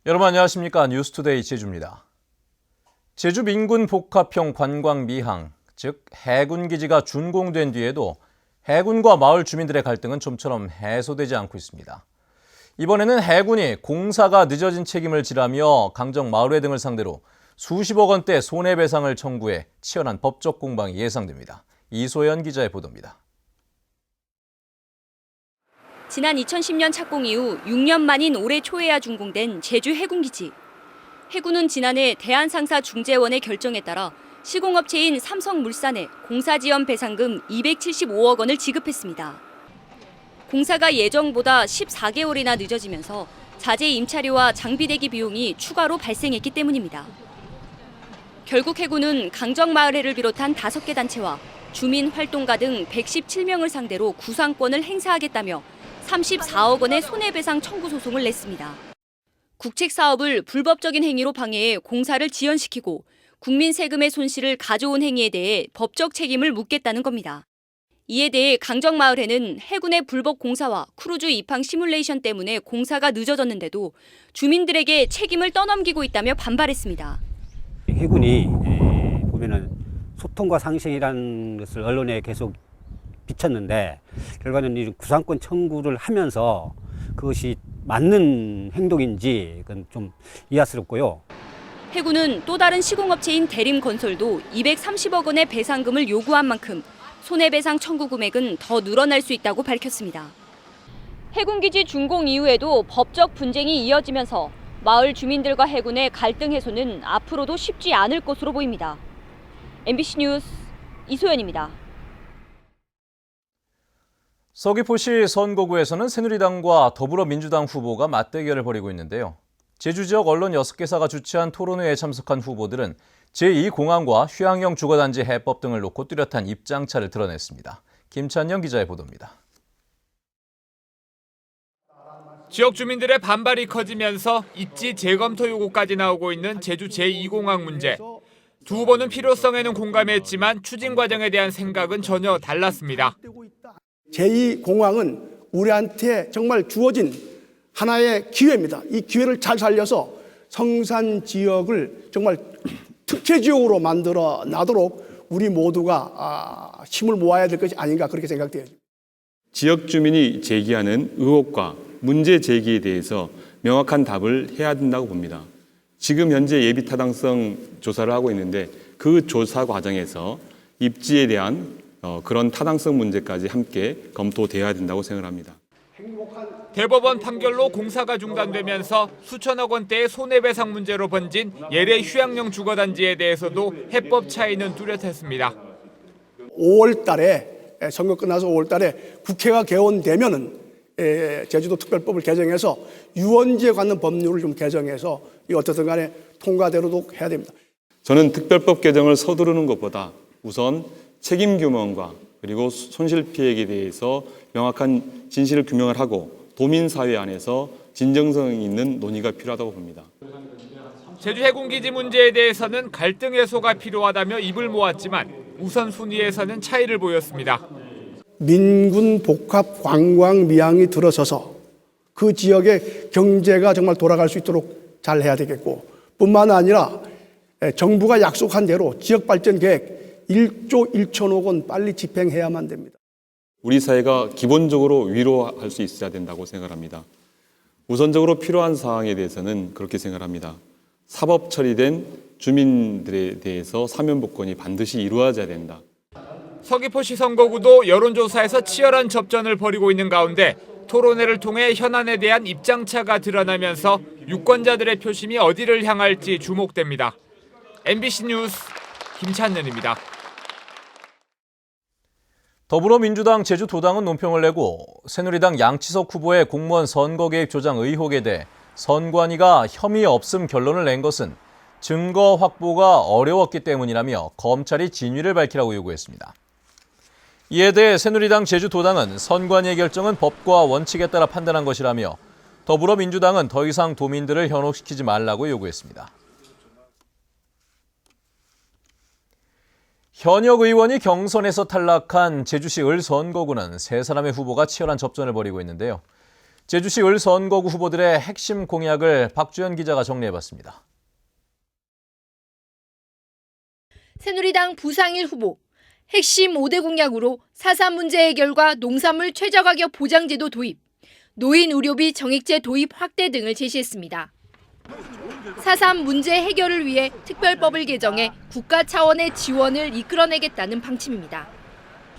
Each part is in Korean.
여러분 안녕하십니까? 뉴스투데이 제주입니다. 제주 민군 복합형 관광 미항, 즉 해군기지가 준공된 뒤에도 해군과 마을 주민들의 갈등은 좀처럼 해소되지 않고 있습니다. 이번에는 해군이 공사가 늦어진 책임을 지라며 강정 마을회 등을 상대로 수십억 원대 손해배상을 청구해 치열한 법적 공방이 예상됩니다. 이소연 기자의 보도입니다. 지난 2010년 착공 이후 6년 만인 올해 초에야 준공된 제주 해군기지. 해군은 지난해 대한상사중재원의 결정에 따라 시공업체인 삼성물산에 공사지연 배상금 275억 원을 지급했습니다. 공사가 예정보다 14개월이나 늦어지면서 자재 임차료와 장비 대기 비용이 추가로 발생했기 때문입니다. 결국 해군은 강정마을회를 비롯한 5개 단체와 주민활동가 등 117명을 상대로 구상권을 행사하겠다며 34억 원의 손해배상 청구 소송을 냈습니다. 국책 사업을 불법적인 행위로 방해해 공사를 지연시키고 국민 세금의 손실을 가져온 행위에 대해 법적 책임을 묻겠다는 겁니다. 이에 대해 강정마을회는 해군의 불법 공사와 크루즈 입항 시뮬레이션 때문에 공사가 늦어졌는데도 주민들에게 책임을 떠넘기고 있다며 반발했습니다. 해군이 보면은 소통과 상생이라는 것을 언론에 계속 비쳤는데 결과는 이 구상권 청구를 하면서 그것이 맞는 행동인지 그건 좀 이해스럽고요. 해군은 또 다른 시공업체인 대림건설도 230억 원의 배상금을 요구한 만큼 손해배상 청구 금액은 더 늘어날 수 있다고 밝혔습니다. 해군기지 준공 이후에도 법적 분쟁이 이어지면서 마을 주민들과 해군의 갈등 해소는 앞으로도 쉽지 않을 것으로 보입니다. MBC 뉴스 이소연입니다. 서귀포시 선거구에서는 새누리당과 더불어민주당 후보가 맞대결을 벌이고 있는데요. 제주 지역 언론 6개사가 주최한 토론회에 참석한 후보들은 제2공항과 휴양형 주거단지 해법 등을 놓고 뚜렷한 입장차를 드러냈습니다. 김찬영 기자의 보도입니다. 지역 주민들의 반발이 커지면서 입지 재검토 요구까지 나오고 있는 제주 제2공항 문제. 두 후보는 필요성에는 공감했지만 추진 과정에 대한 생각은 전혀 달랐습니다. 제2공항은 우리한테 정말 주어진 하나의 기회입니다. 이 기회를 잘 살려서 성산 지역을 정말 특혜 지역으로 만들어 놔도록 우리 모두가 힘을 모아야 될 것이 아닌가 그렇게 생각돼요. 지역 주민이 제기하는 의혹과 문제 제기에 대해서 명확한 답을 해야 된다고 봅니다. 지금 현재 예비 타당성 조사를 하고 있는데 그 조사 과정에서 입지에 대한 그런 타당성 문제까지 함께 검토돼야 된다고 생각합니다. 대법원 판결로 공사가 중단되면서 수천억 원대의 손해배상 문제로 번진 예래 휴양용 주거단지에 대해서도 해법 차이는 뚜렷했습니다. 5월 달에 선거 끝나서 5월 달에 국회가 개원되면은 제주도 특별법을 개정해서 유원지에 관한 법률을 좀 개정해서 어떻든 간에 통과대로도 해야 됩니다. 저는 특별법 개정을 서두르는 것보다 우선 책임 규명과 그리고 손실 피해에 대해서 명확한 진실을 규명을 하고 도민사회 안에서 진정성 있는 논의가 필요하다고 봅니다. 제주 해군기지 문제에 대해서는 갈등 해소가 필요하다며 입을 모았지만 우선순위에서는 차이를 보였습니다. 민군 복합 관광 미항이 들어서서 그 지역의 경제가 정말 돌아갈 수 있도록 잘 해야 되겠고 뿐만 아니라 정부가 약속한 대로 지역발전 계획 1조 1천억 원 빨리 집행해야만 됩니다. 우리 사회가 기본적으로 위로할 수 있어야 된다고 생각합니다. 우선적으로 필요한 사항에 대해서는 그렇게 생각합니다. 사법 처리된 주민들에 대해서 사면복권이 반드시 이루어져야 된다. 서귀포시 선거구도 여론조사에서 치열한 접전을 벌이고 있는 가운데 토론회를 통해 현안에 대한 입장차가 드러나면서 유권자들의 표심이 어디를 향할지 주목됩니다. MBC 뉴스 김찬년입니다. 더불어민주당 제주도당은 논평을 내고 새누리당 양치석 후보의 공무원 선거 개입 조장 의혹에 대해 선관위가 혐의 없음 결론을 낸 것은 증거 확보가 어려웠기 때문이라며 검찰이 진위를 밝히라고 요구했습니다. 이에 대해 새누리당 제주도당은 선관위의 결정은 법과 원칙에 따라 판단한 것이라며 더불어민주당은 더 이상 도민들을 현혹시키지 말라고 요구했습니다. 현역 의원이 경선에서 탈락한 제주시 을 선거구는 세 사람의 후보가 치열한 접전을 벌이고 있는데요. 제주시 을 선거구 후보들의 핵심 공약을 박주연 기자가 정리해봤습니다. 새누리당 부상일 후보, 핵심 5대 공약으로 4.3 문제 해결과 농산물 최저가격 보장제도 도입, 노인 의료비 정액제 도입 확대 등을 제시했습니다. 4.3 문제 해결을 위해 특별법을 개정해 국가 차원의 지원을 이끌어내겠다는 방침입니다.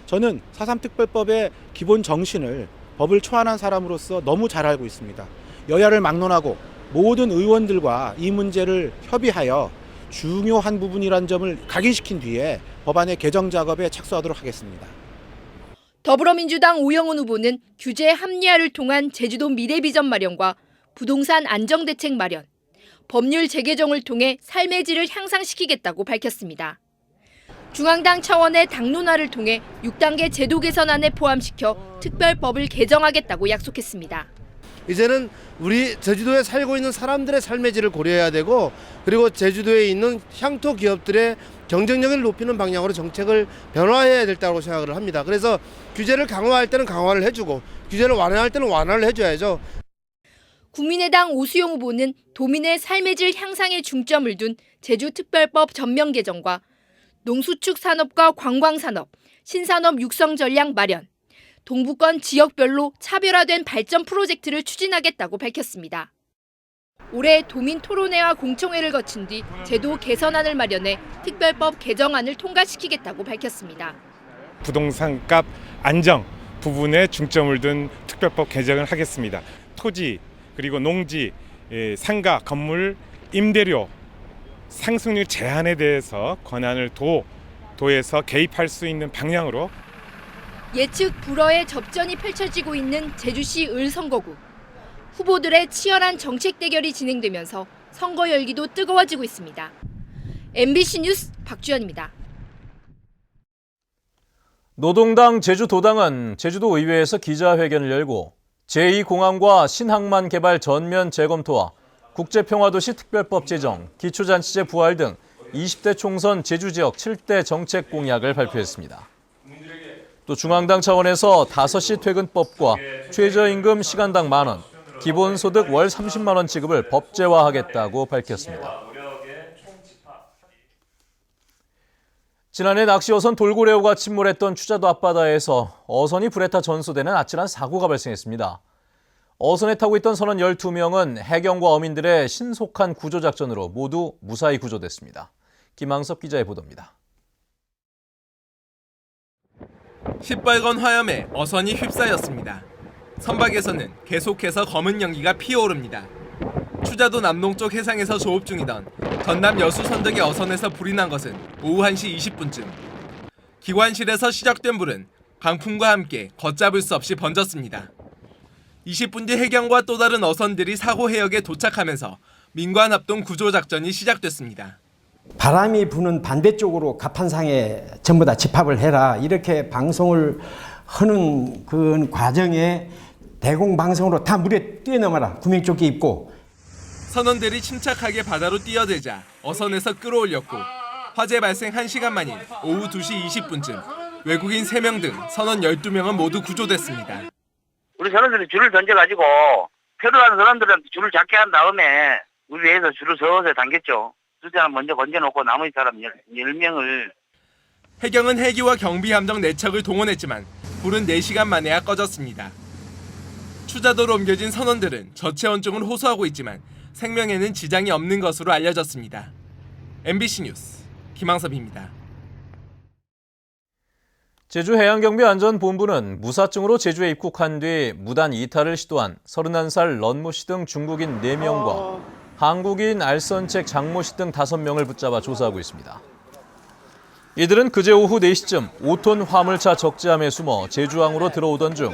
저는 4.3 특별법의 기본 정신을 법을 초안한 사람으로서 너무 잘 알고 있습니다. 여야를 막론하고 모든 의원들과 이 문제를 협의하여 중요한 부분이란 점을 각인시킨 뒤에 법안의 개정 작업에 착수하도록 하겠습니다. 더불어민주당 오영훈 후보는 규제 합리화를 통한 제주도 미래 비전 마련과 부동산 안정대책 마련, 법률 재개정을 통해 삶의 질을 향상시키겠다고 밝혔습니다. 중앙당 차원의 당론화를 통해 6단계 제도 개선안에 포함시켜 특별법을 개정하겠다고 약속했습니다. 이제는 우리 제주도에 살고 있는 사람들의 삶의 질을 고려해야 되고, 그리고 제주도에 있는 향토 기업들의 경쟁력을 높이는 방향으로 정책을 변화해야 된다고 생각을 합니다. 그래서 규제를 강화할 때는 강화를 해주고 규제를 완화할 때는 완화를 해줘야죠. 국민의당 오수용 후보는 도민의 삶의 질 향상에 중점을 둔 제주특별법 전면 개정과 농수축 산업과 관광산업, 신산업 육성 전략 마련, 동부권 지역별로 차별화된 발전 프로젝트를 추진하겠다고 밝혔습니다. 올해 도민 토론회와 공청회를 거친 뒤 제도 개선안을 마련해 특별법 개정안을 통과시키겠다고 밝혔습니다. 부동산값 안정 부분에 중점을 둔 특별법 개정을 하겠습니다. 토지, 그리고 농지, 상가, 건물, 임대료 상승률 제한에 대해서 권한을 도에서 개입할 수 있는 방향으로 예측 불허의 접전이 펼쳐지고 있는 제주시 을 선거구. 후보들의 치열한 정책 대결이 진행되면서 선거 열기도 뜨거워지고 있습니다. MBC 뉴스 박주연입니다. 노동당 제주도당은 제주도 의회에서 기자회견을 열고 제2공항과 신항만 개발 전면 재검토와 국제평화도시 특별법 제정, 기초잔치제 부활 등 20대 총선 제주지역 7대 정책 공약을 발표했습니다. 또 중앙당 차원에서 5시 퇴근법과 최저임금 시간당 만원, 기본소득 월 30만 원 지급을 법제화하겠다고 밝혔습니다. 지난해 낚시어선 돌고래호가 침몰했던 추자도 앞바다에서 어선이 불에 타 전소되는 아찔한 사고가 발생했습니다. 어선에 타고 있던 선원 12명은 해경과 어민들의 신속한 구조작전으로 모두 무사히 구조됐습니다. 김항섭 기자의 보도입니다. 시뻘건 화염에 어선이 휩싸였습니다. 선박에서는 계속해서 검은 연기가 피어오릅니다. 추자도 남동쪽 해상에서 조업 중이던 전남 여수선 등의 어선에서 불이 난 것은 오후 1시 20분쯤. 기관실에서 시작된 불은 강풍과 함께 걷잡을 수 없이 번졌습니다. 20분 뒤 해경과 또 다른 어선들이 사고 해역에 도착하면서 민관합동 구조작전이 시작됐습니다. 바람이 부는 반대쪽으로 갑판상에 전부 다 집합을 해라, 이렇게 방송을 하는 그 과정에 대공방송으로 다 물에 뛰어넘어라, 구명조끼 입고. 선원들이 침착하게 바다로 뛰어들자 어선에서 끌어올렸고 화재 발생 1시간 만인 오후 2시 20분쯤 외국인 3명 등 선원 12명은 모두 구조됐습니다. 우리 선원들이 줄을 던져가지고 표류하는 선원들한테 줄을 잡게 한 다음에 우리 위에서 줄을 서서히 당겼죠. 수자는 먼저 건져놓고 나머지 사람 10명을. 해경은 헬기와 경비함정 4척을 동원했지만 불은 4시간 만에야 꺼졌습니다. 추자도로 옮겨진 선원들은 저체온증을 호소하고 있지만 생명에는 지장이 없는 것으로 알려졌습니다. MBC 뉴스 김항섭입니다. 제주해양경비안전본부는 무사증으로 제주에 입국한 뒤 무단 이탈을 시도한 31살 런모 씨 등 중국인 4명과 한국인 알선책 장모 씨 등 5명을 붙잡아 조사하고 있습니다. 이들은 그제 오후 4시쯤 5톤 화물차 적재함에 숨어 제주항으로 들어오던 중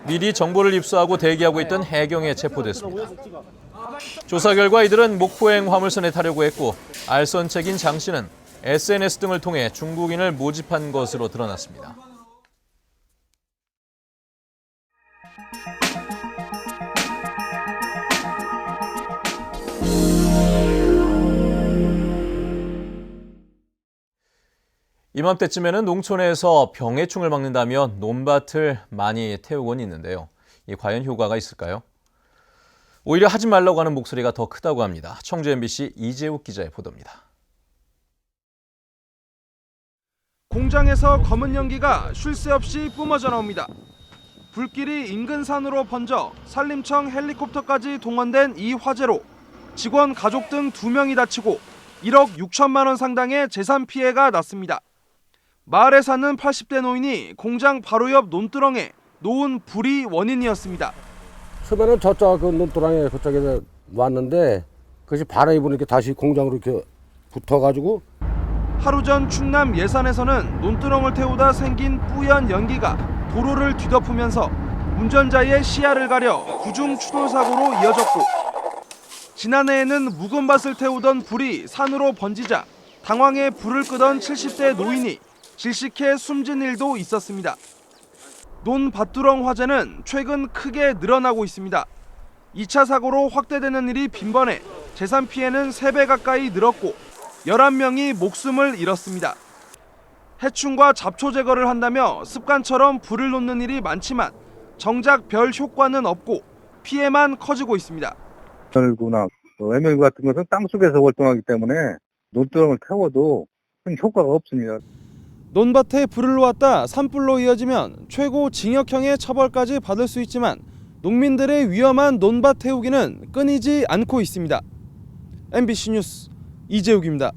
미리 정보를 입수하고 대기하고 있던 해경에 체포됐습니다. 조사 결과 이들은 목포행 화물선에 타려고 했고 알선책인 장 씨는 SNS 등을 통해 중국인을 모집한 것으로 드러났습니다. 이맘때쯤에는 농촌에서 병해충을 막는다며 논밭을 많이 태우곤 있는데요. 과연 효과가 있을까요? 오히려 하지 말라고 하는 목소리가 더 크다고 합니다. 청주 MBC 이재욱 기자의 보도입니다. 공장에서 검은 연기가 쉴 새 없이 뿜어져 나옵니다. 불길이 인근 산으로 번져 산림청 헬리콥터까지 동원된 이 화재로 직원 가족 등 2명이 다치고 1억 6천만 원 상당의 재산 피해가 났습니다. 마을에 사는 80대 노인이 공장 바로 옆 논두렁에 놓은 불이 원인이었습니다. 처음에는 저쪽 그 논두렁에 그쪽에서 왔는데 그것이 바람이 부니까 다시 공장으로 이렇게 붙어가지고 하루 전 충남 예산에서는 논두렁을 태우다 생긴 뿌연 연기가 도로를 뒤덮으면서 운전자의 시야를 가려 구중 추돌 사고로 이어졌고 지난해에는 묵은 밭을 태우던 불이 산으로 번지자 당황해 불을 끄던 70대 노인이 질식해 숨진 일도 있었습니다. 논밭두렁 화재는 최근 크게 늘어나고 있습니다. 2차 사고로 확대되는 일이 빈번해 재산 피해는 3배 가까이 늘었고 11명이 목숨을 잃었습니다. 해충과 잡초 제거를 한다며 습관처럼 불을 놓는 일이 많지만 정작 별 효과는 없고 피해만 커지고 있습니다. 절구나 애멸구 같은 것은 땅속에서 활동하기 때문에 논두렁을 태워도 큰 효과가 없습니다. 논밭에 불을 놓았다 산불로 이어지면 최고 징역형의 처벌까지 받을 수 있지만 농민들의 위험한 논밭 태우기는 끊이지 않고 있습니다. MBC 뉴스 이재욱입니다.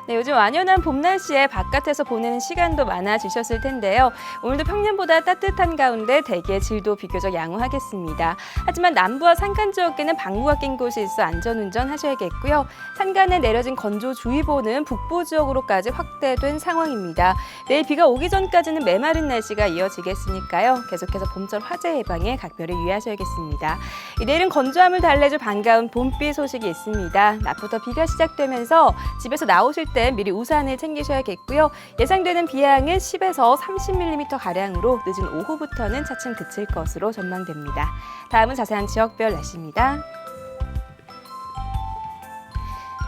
네, 요즘 완연한 봄 날씨에 바깥에서 보내는 시간도 많아지셨을 텐데요. 오늘도 평년보다 따뜻한 가운데 대기의 질도 비교적 양호하겠습니다. 하지만 남부와 산간 지역에는 방부가 낀 곳이 있어 안전운전 하셔야겠고요. 산간에 내려진 건조주의보는 북부 지역으로까지 확대된 상황입니다. 내일 비가 오기 전까지는 메마른 날씨가 이어지겠으니까요. 계속해서 봄철 화재 예방에 각별히 유의하셔야겠습니다. 내일은 건조함을 달래줄 반가운 봄비 소식이 있습니다. 낮부터 비가 시작되면서 집에서 나오실 때 미리 우산을 챙기셔야겠고요. 예상되는 비양은 10에서 30mm가량으로 늦은 오후부터는 차츰 그칠 것으로 전망됩니다. 다음은 자세한 지역별 날씨입니다.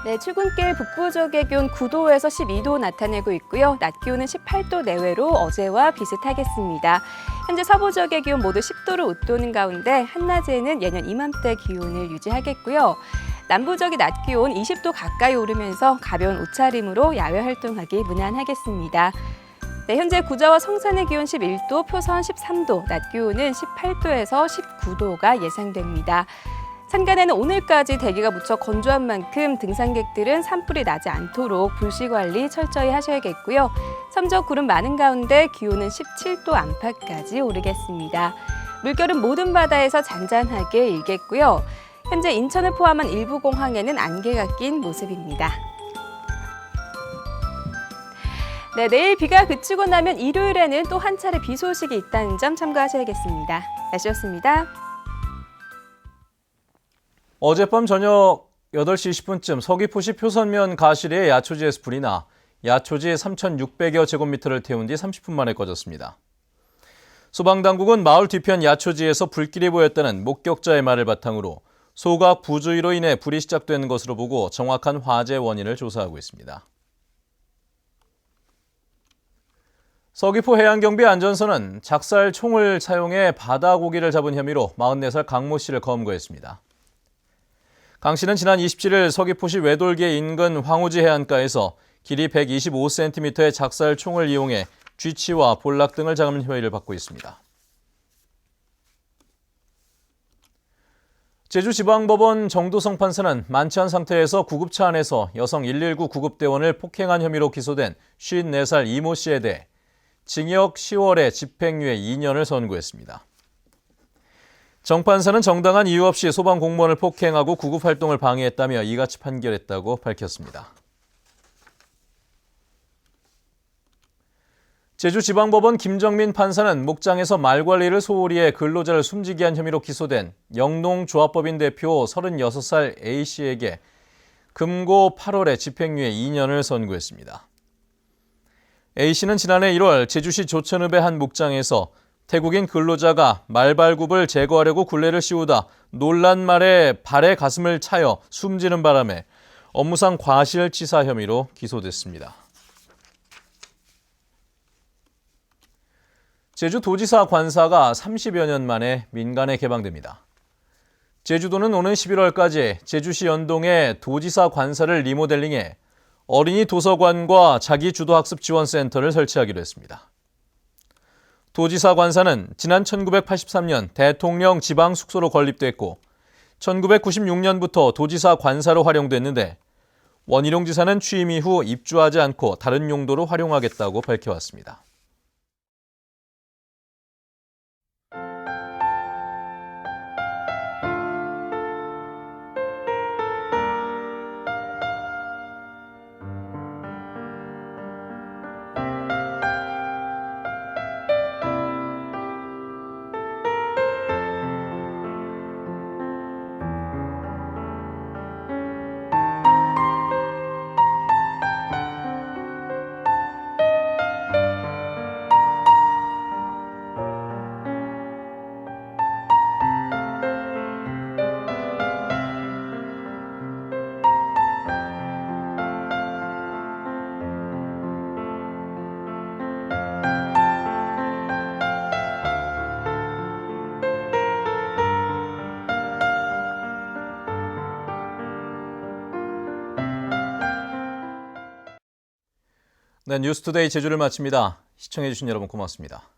네, 출근길 북부 지역의 기온 9도에서 12도 나타내고 있고요. 낮 기온은 18도 내외로 어제와 비슷하겠습니다. 현재 서부 지역의 기온 모두 10도를 웃도는 가운데 한낮에는 예년 이맘때 기온을 유지하겠고요. 남부 지역의 낮 기온 20도 가까이 오르면서 가벼운 옷차림으로 야외 활동하기 무난하겠습니다. 네, 현재 구자와 성산의 기온 11도, 표선 13도, 낮 기온은 18도에서 19도가 예상됩니다. 산간에는 오늘까지 대기가 무척 건조한 만큼 등산객들은 산불이 나지 않도록 불씨 관리 철저히 하셔야겠고요. 섬적 구름 많은 가운데 기온은 17도 안팎까지 오르겠습니다. 물결은 모든 바다에서 잔잔하게 일겠고요. 현재 인천을 포함한 일부 공항에는 안개가 낀 모습입니다. 네, 내일 비가 그치고 나면 일요일에는 또 한 차례 비 소식이 있다는 점 참고하셔야겠습니다. 날씨였습니다. 어젯밤 저녁 8시 20분쯤 서귀포시 표선면 가시리의 야초지에서 불이 나 야초지 3,600여 제곱미터를 태운 뒤 30분 만에 꺼졌습니다. 소방당국은 마을 뒤편 야초지에서 불길이 보였다는 목격자의 말을 바탕으로 소각 부주의로 인해 불이 시작된 것으로 보고 정확한 화재 원인을 조사하고 있습니다. 서귀포 해양경비 안전서는 작살 총을 사용해 바다고기를 잡은 혐의로 44살 강모 씨를 검거했습니다. 강 씨는 지난 27일 서귀포시 외돌개 인근 황우지 해안가에서 길이 125cm의 작살 총을 이용해 쥐치와 볼락 등을 잡은 혐의를 받고 있습니다. 제주지방법원 정도성 판사는 만취한 상태에서 구급차 안에서 여성 119 구급대원을 폭행한 혐의로 기소된 54살 이모 씨에 대해 징역 10월에 집행유예 2년을 선고했습니다. 정 판사는 정당한 이유 없이 소방 공무원을 폭행하고 구급활동을 방해했다며 이같이 판결했다고 밝혔습니다. 제주지방법원 김정민 판사는 목장에서 말관리를 소홀히 해 근로자를 숨지게 한 혐의로 기소된 영농조합법인 대표 36살 A씨에게 금고 8월에 집행유예 2년을 선고했습니다. A씨는 지난해 1월 제주시 조천읍의 한 목장에서 태국인 근로자가 말발굽을 제거하려고 굴레를 씌우다 놀란 말에 발에 가슴을 차여 숨지는 바람에 업무상 과실치사 혐의로 기소됐습니다. 제주도지사 관사가 30여 년 만에 민간에 개방됩니다. 제주도는 오는 11월까지 제주시 연동에 도지사 관사를 리모델링해 어린이 도서관과 자기주도학습지원센터를 설치하기로 했습니다. 도지사 관사는 지난 1983년 대통령 지방 숙소로 건립됐고 1996년부터 도지사 관사로 활용됐는데 원희룡 지사는 취임 이후 입주하지 않고 다른 용도로 활용하겠다고 밝혀왔습니다. 네, 뉴스투데이 제주를 마칩니다. 시청해주신 여러분 고맙습니다.